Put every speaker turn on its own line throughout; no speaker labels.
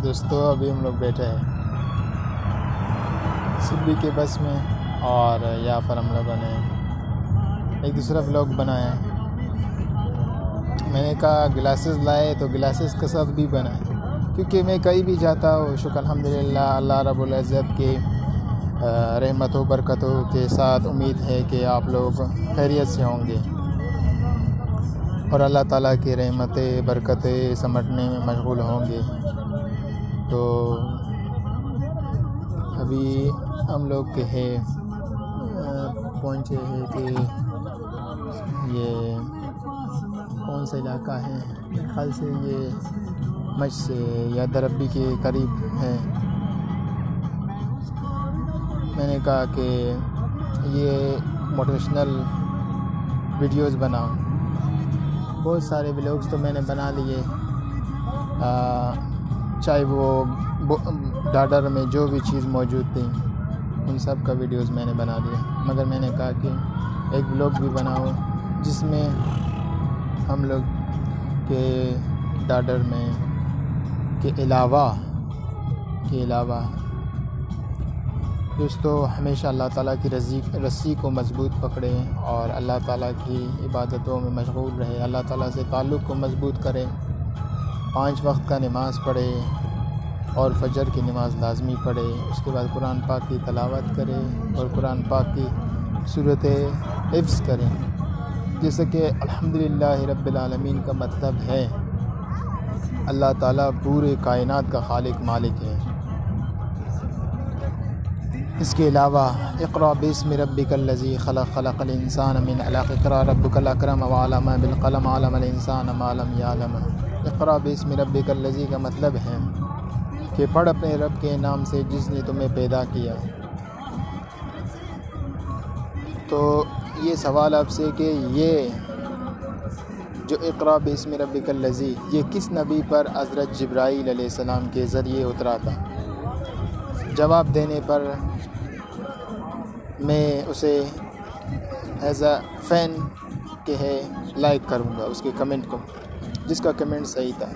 दोस्तों अभी हम लोग बैठे हैं सिब्बी के बस में और यहाँ पर हम लोगों ने एक दूसरा व्लॉग बनाया। मैंने कहा ग्लासेस लाए तो ग्लासेस के साथ भी बनाए, क्योंकि मैं कहीं भी जाता हूँ शुक्र अल्हम्दुलिल्लाह अल्लाह रब्बुल इज़्ज़त के रहमतों बरकतों के साथ उम्मीद है कि आप लोग खैरियत से होंगे और अल्लाह ताला की रहमतें बरकतें समेटने में मशगूल होंगे। तो अभी हम लोग के पहुँचे हैं कि ये कौन सा इलाका है, मेरे ख्याल से ये मच से या दरब्बी के करीब है। मैंने कहा कि ये मोटिवेशनल वीडियोस बनाऊं। बहुत सारे व्लॉग्स तो मैंने बना लिए, चाहे वो डाडर में जो भी चीज़ मौजूद थी उन सब का वीडियोस मैंने बना लिया, मगर मैंने कहा कि एक व्लॉग भी बनाओ जिसमें हम लोग के डाडर में के अलावा दोस्तों हमेशा अल्लाह ताला की रस्सी को मज़बूत पकड़ें और अल्लाह ताला की इबादतों में मशगूल रहे, अल्लाह ताला से ताल्लुक़ को मज़बूत करें, 5 वक्त का नमाज़ पढ़े और फजर की नमाज़ लाजमी पढ़े। उसके बाद कुरान पाक की तलावत करें और कुरान पाक की सूरतें हिफ्ज़ करें। जैसे कि अल्हम्दुलिल्लाह रब्बिल आलमीन का मतलब है अल्लाह ताला पूरे कायनात का खालिक मालिक है। इसके अलावा इक़रा बिस्मि रब्बिकल लज़ी खलक़ खलक़ल इंसान मिन अलक़ इक़रा रब्बुकल अकरम व अल्लम बिल क़लम अल्लमल इंसान मा लम यअलम। इक़रा बिस्मि रब्बिकल लज़ी का मतलब है कि पढ़ अपने रब के नाम से जिसने तुम्हें पैदा किया। तो ये सवाल आपसे कि ये जो इक़रा बिस्मि रब्बिकल लज़ी ये किस नबी पर हज़रत जिब्राईल अलैहिस्सलाम के ज़रिए उतरा था? जवाब देने पर मैं उसे एज़ अ फ़ैन के है लाइक करूँगा उसके कमेंट को, जिसका कमेंट सही था।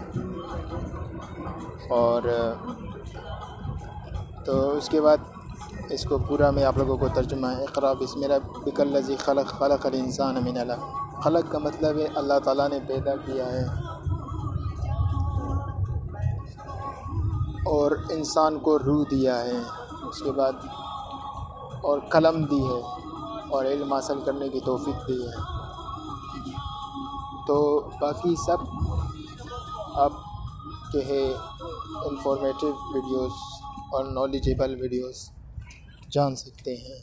और तो उसके बाद इसको पूरा मैं आप लोगों को तर्जुमा है। इक़रा बिस्मि रब्बिकल लज़ी खलक़ खलक़ल इंसान मिन अलक़। खलक़ का मतलब है अल्लाह ताला ने पैदा किया है और इंसान को रूह दिया है, उसके बाद और कलम दी है और इल्म हासिल करने की तौफ़ीक दी है। तो बाकी सब आप के है इंफॉर्मेटिव वीडियोस और नॉलेजेबल वीडियोस जान सकते हैं।